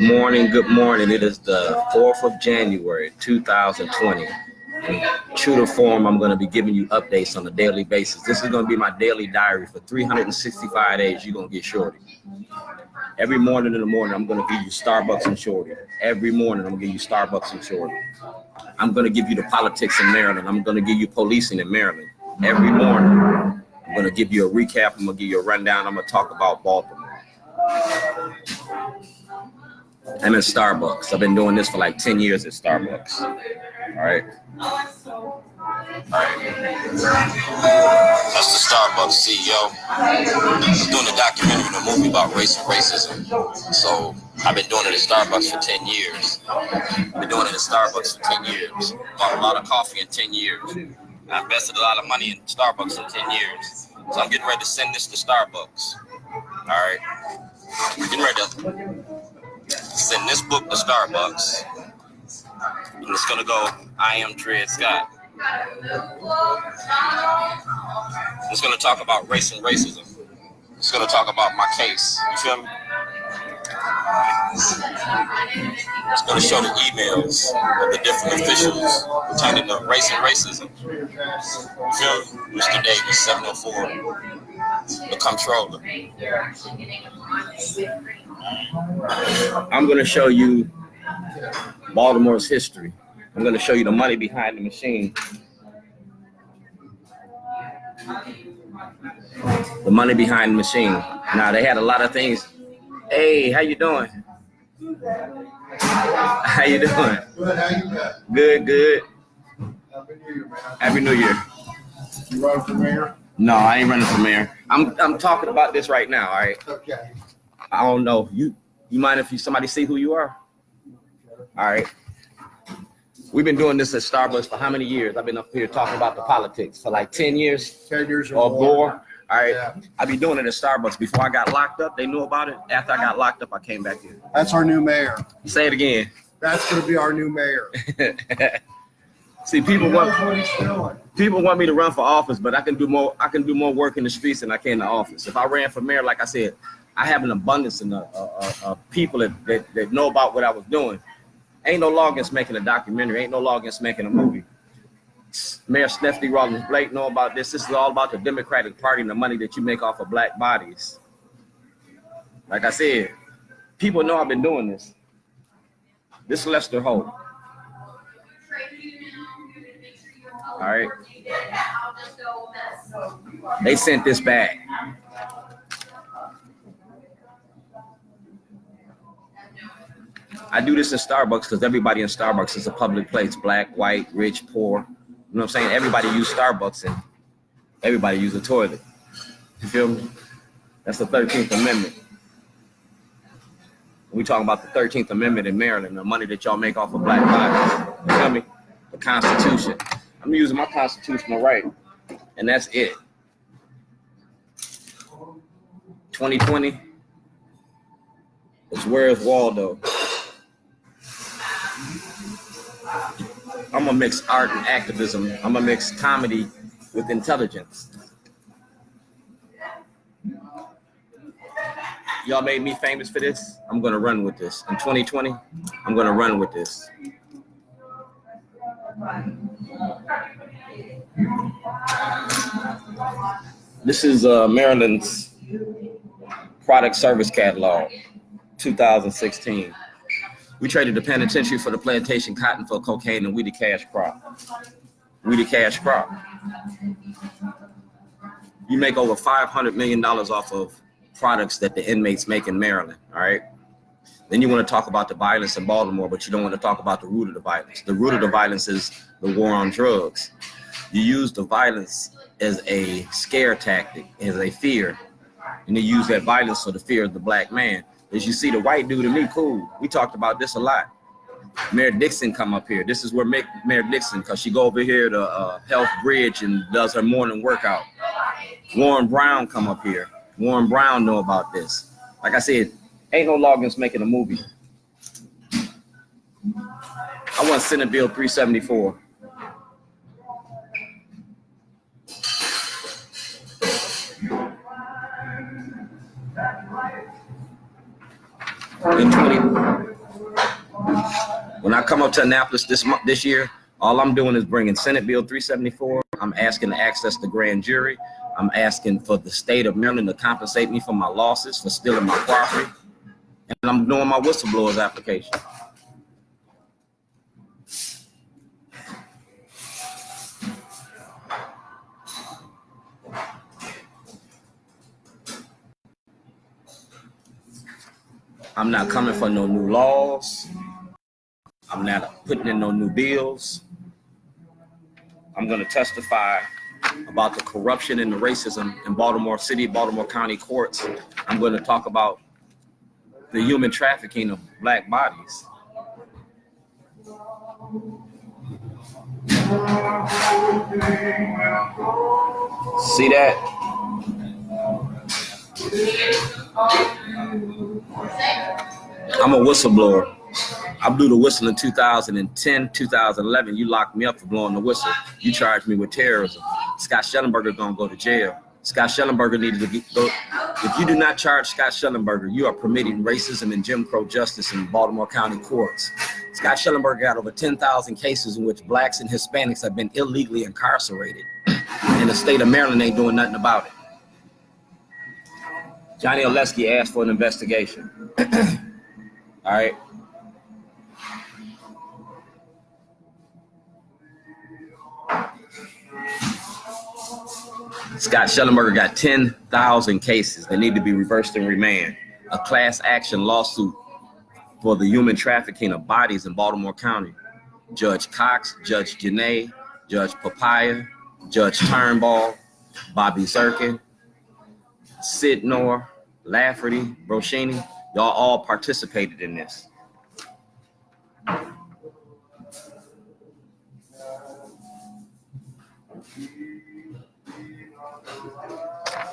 Good morning. It is the 4th of January, 2020. And true to form, I'm going to be giving you updates on a daily basis. This is going to be my daily diary for 365 days. You're going to get Shorty. Every morning in the morning, I'm going to give you Starbucks and Shorty. Every morning, I'm going to give you Starbucks and Shorty. I'm going to give you the politics in Maryland. I'm going to give you policing in Maryland. Every morning, I'm going to give you a recap. I'm going to give you a rundown. I'm going to talk about Baltimore. I'm at Starbucks. I've been doing this for like 10 years at Starbucks. All right. That's the Starbucks CEO. He's doing a documentary and a movie about race and racism. So I've been doing it at Starbucks for 10 years. I've been doing it at Starbucks for 10 years. Bought a lot of coffee in 10 years. I invested a lot of money in Starbucks in 10 years. So I'm getting ready to send this to Starbucks. All right. Getting ready to send this book to Starbucks. And it's gonna go, I am Dred Scott. It's gonna talk about race and racism. It's gonna talk about my case. You feel me? It's gonna show the emails of the different officials pertaining to race and racism. You feel me? Mr. Davis, 704, the comptroller. I'm going to show you Baltimore's history. I'm going to show you the money behind the machine. The money behind the machine. Now, they had a lot of things. Hey, how you doing? How you doing? Good, how you doing? Good, good. Happy New Year, man. Happy New Year. You running for mayor? No, I ain't running for mayor. I'm talking about this right now, all right? Okay. I don't know. You mind if somebody see who you are? All right. We've been doing this at Starbucks for how many years? I've been up here talking about the politics for like 10 years. 10 years or more. All right. Yeah. I've been doing it at Starbucks. Before I got locked up, they knew about it. After I got locked up, I came back here. That's our new mayor. Say it again. That's going to be our new mayor. See, people want me to run for office, but I can do more work in the streets than I can in the office. If I ran for mayor, like I said, I have an abundance of people that know about what I was doing. Ain't no law against making a documentary. Ain't no law against making a movie. Mayor Snefty Rollins Blake know about this. This is all about the Democratic Party and the money that you make off of black bodies. Like I said, people know I've been doing this. This is Lester Holt. All right. They sent this back. I do this in Starbucks because everybody in Starbucks is a public place. Black, white, rich, poor. You know what I'm saying? Everybody use Starbucks and everybody use a toilet. You feel me? That's the 13th Amendment. We talking about the 13th Amendment in Maryland, the money that y'all make off of black bodies. You feel me? The Constitution. I'm using my constitutional right, and that's it. 2020 is Where's Waldo? I'm gonna mix art and activism. I'm gonna mix comedy with intelligence. Y'all made me famous for this. I'm gonna run with this. In 2020, I'm gonna run with this. This is Maryland's product service catalog, 2016. We traded the penitentiary for the plantation, cotton for cocaine, and we the cash crop. We the cash crop. You make over $500 million off of products that the inmates make in Maryland, all right? Then you want to talk about the violence in Baltimore, but you don't want to talk about the root of the violence. The root of the violence is the war on drugs. You use the violence as a scare tactic, as a fear, and they use that violence for the fear of the black man. As you see, the white dude and me, cool. We talked about this a lot. Mayor Dixon come up here. This is where Mayor Dixon, because she go over here to Health Bridge and does her morning workout. Warren Brown come up here. Warren Brown know about this. Like I said, ain't no law against making a movie. I want Senate Bill 374. In I come up to Annapolis this year, all I'm doing is bringing Senate Bill 374. I'm asking to access the grand jury. I'm asking for the state of Maryland to compensate me for my losses for stealing my property. And I'm doing my whistleblower's application. I'm not coming for no new laws. I'm not putting in no new bills. I'm going to testify about the corruption and the racism in Baltimore City, Baltimore County courts. I'm going to talk about the human trafficking of black bodies. See that? I'm a whistleblower. I blew the whistle in 2010, 2011. You locked me up for blowing the whistle. You charged me with terrorism. Scott Shellenberger gonna go to jail. Scott Shellenberger needed to go. If you do not charge Scott Shellenberger, you are permitting racism and Jim Crow justice in Baltimore County courts. Scott Shellenberger got over 10,000 cases in which blacks and Hispanics have been illegally incarcerated. And the state of Maryland ain't doing nothing about it. Johnny Oleski asked for an investigation. All right. Scott Shellenberger got 10,000 cases that need to be reversed and remanded. A class action lawsuit for the human trafficking of bodies in Baltimore County. Judge Cox, Judge Janae, Judge Papaya, Judge Turnbull, Bobby Zirkin, Sid Noor, Lafferty, Broshini, y'all all participated in this.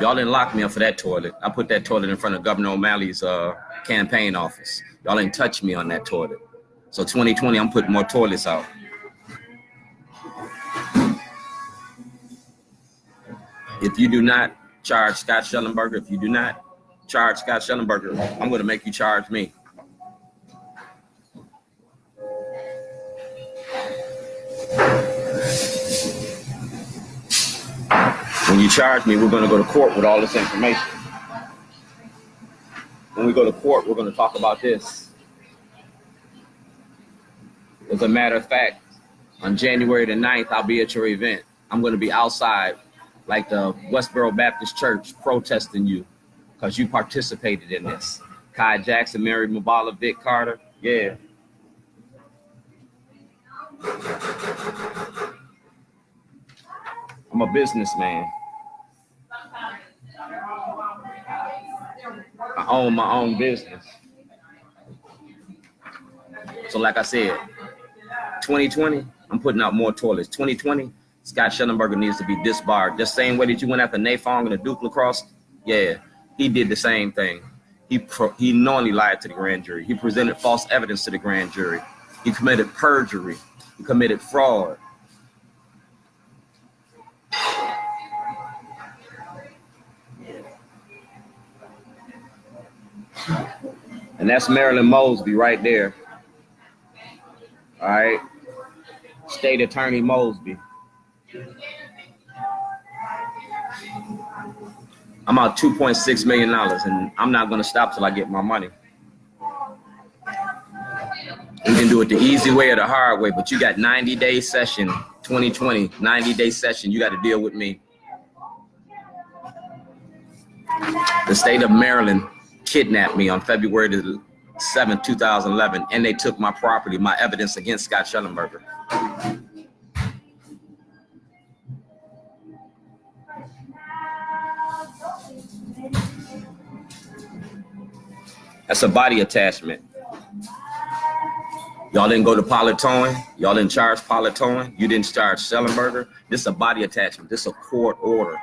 Y'all didn't lock me up for that toilet. I put that toilet in front of Governor O'Malley's campaign office. Y'all ain't touched me on that toilet. So 2020, I'm putting more toilets out. If you do not charge Scott Shellenberger, if you do not charge Scott Shellenberger, I'm going to make you charge me. When you charge me, we're going to go to court with all this information. When we go to court, we're going to talk about this. As a matter of fact, on January the 9th, I'll be at your event. I'm going to be outside like the Westboro Baptist Church protesting you because you participated in this. Kai Jackson, Mary Mabala, Vic Carter. Yeah. I'm a businessman. I own my own business. So like I said, 2020, I'm putting out more toilets. 2020, Scott Shellenberger needs to be disbarred. The same way that you went after Nafong and the Duke Lacrosse, yeah, he did the same thing. He knowingly lied to the grand jury. He presented false evidence to the grand jury. He committed perjury. He committed fraud. And that's Marilyn Mosby right there. All right. State Attorney Mosby. I'm out $2.6 million, and I'm not going to stop till I get my money. We can do it the easy way or the hard way, but you got 90-day session, 2020, 90-day session. You got to deal with me. The state of Maryland kidnapped me on February the 7th, 2011, and they took my property, my evidence against Scott Shellenberger. That's a body attachment. Y'all didn't go to Politoin. Y'all didn't charge Politoin. You didn't charge Shellenberger. This is a body attachment. This is a court order.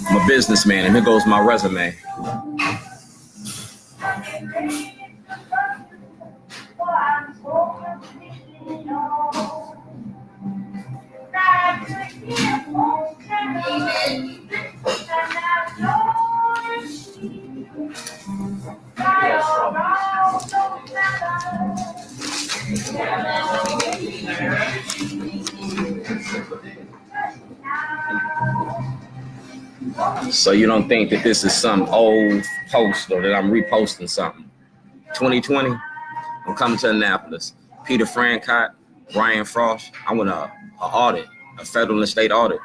I'm a businessman, and here goes my resume. So you don't think that this is some old post or that I'm reposting something. 2020, I'm coming to Annapolis. Peter Francott, Brian Frost, I want a audit, a federal and state audit.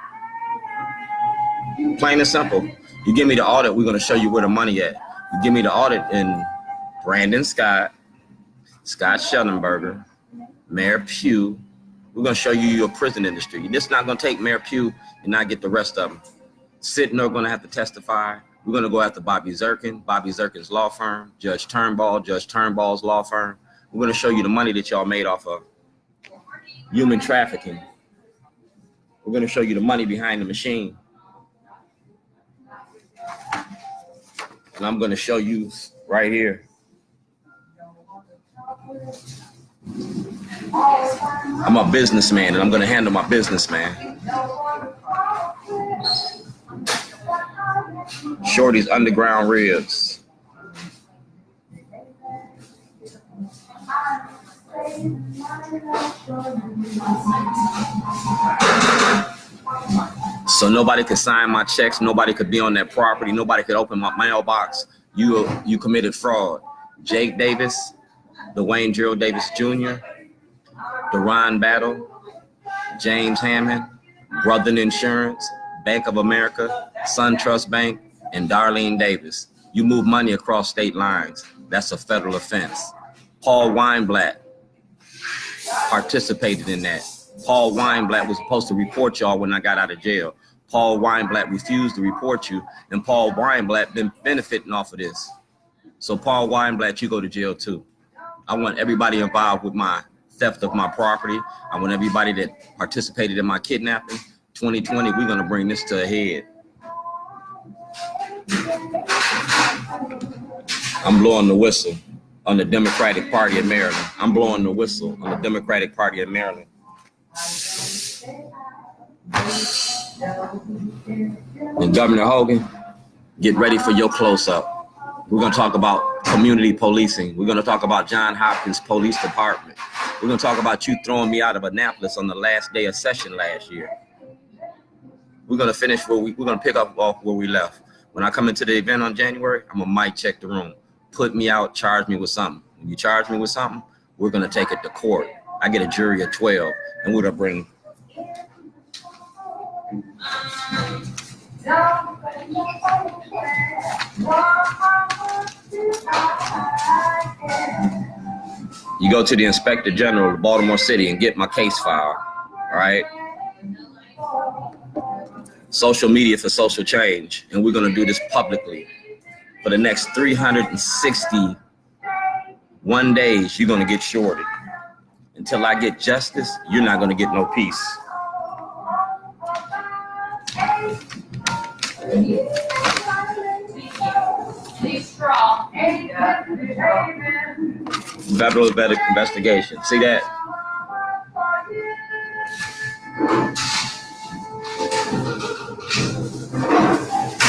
Plain and simple. You give me the audit, we're gonna show you where the money at. You give me the audit in Brandon Scott, Scott Shellenberger, Mayor Pugh. We're gonna show you your prison industry. You're just not gonna take Mayor Pugh and not get the rest of them. Sitting there gonna have to testify. We're gonna go after Bobby Zirkin, Bobby Zirkin's law firm, Judge Turnbull, Judge Turnbull's law firm. We're gonna show you the money that y'all made off of human trafficking. We're gonna show you the money behind the machine. And I'm gonna show you right here. I'm a businessman and I'm gonna handle my business, man. Shorty's underground ribs. So nobody could sign my checks, nobody could be on that property, nobody could open my mailbox. You committed fraud. Jake Davis, Dwayne Gerald Davis Jr., Deron Battle, James Hammond, Brother Insurance, Bank of America, SunTrust Bank, and Darlene Davis. You move money across state lines. That's a federal offense. Paul Weinblatt participated in that. Paul Weinblatt was supposed to report y'all when I got out of jail. Paul Weinblatt refused to report you, and Paul Weinblatt been benefiting off of this. So Paul Weinblatt, you go to jail too. I want everybody involved with my theft of my property. I want everybody that participated in my kidnapping. 2020, we're gonna bring this to a head. I'm blowing the whistle on the Democratic Party of Maryland. I'm blowing the whistle on the Democratic Party of Maryland. And Governor Hogan, get ready for your close-up. We're gonna talk about community policing. We're gonna talk about John Hopkins Police Department. We're gonna talk about you throwing me out of Annapolis on the last day of session last year. We're gonna finish where we're gonna pick up off where we left. When I come into the event on January, I'm gonna mic check the room. Put me out, charge me with something. When you charge me with something, we're gonna take it to court. I get a jury of 12, and we're gonna bring. You go to the Inspector General of Baltimore City and get my case file, all right? Social media for social change, and we're gonna do this publicly. For the next 361 days, you're gonna get shorted. Until I get justice, you're not gonna get no peace. Federal investigation. See that?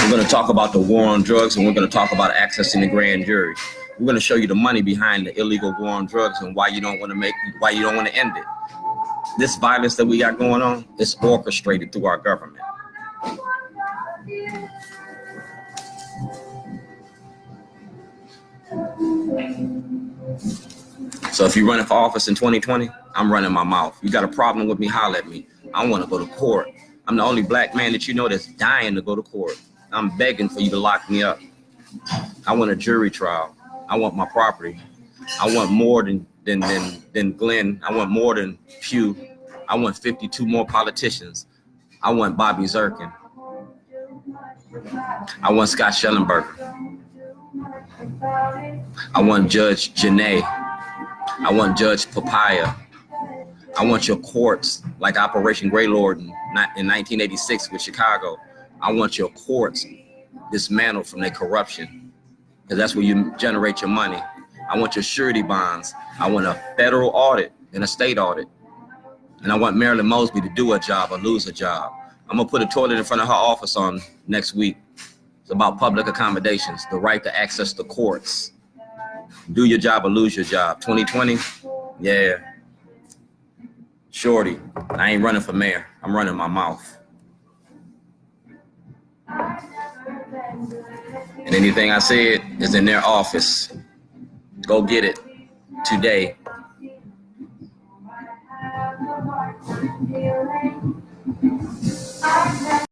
We're going to talk about the war on drugs, and we're going to talk about accessing the grand jury. We're going to show you the money behind the illegal war on drugs and why you don't want to end it. This violence that we got going on is orchestrated through our government. So if you're running for office in 2020, I'm running my mouth. You got a problem with me, holler at me. I want to go to court. I'm the only black man that you know that's dying to go to court. I'm begging for you to lock me up. I want a jury trial. I want my property. I want more than Glenn. I want more than Pugh. I want 52 more politicians. I want Bobby Zirkin. I want Scott Shellenberger. I want Judge Janae. I want Judge Papaya. I want your courts like Operation Greylord in 1986 with Chicago. I want your courts dismantled from their corruption, because that's where you generate your money. I want your surety bonds. I want a federal audit and a state audit. And I want Marilyn Mosby to do a job or lose a job. I'm gonna put a toilet in front of her office on next week. It's about public accommodations, the right to access the courts. Do your job or lose your job. 2020, yeah. Shorty, I ain't running for mayor. I'm running my mouth. And anything I said is in their office. Go get it today.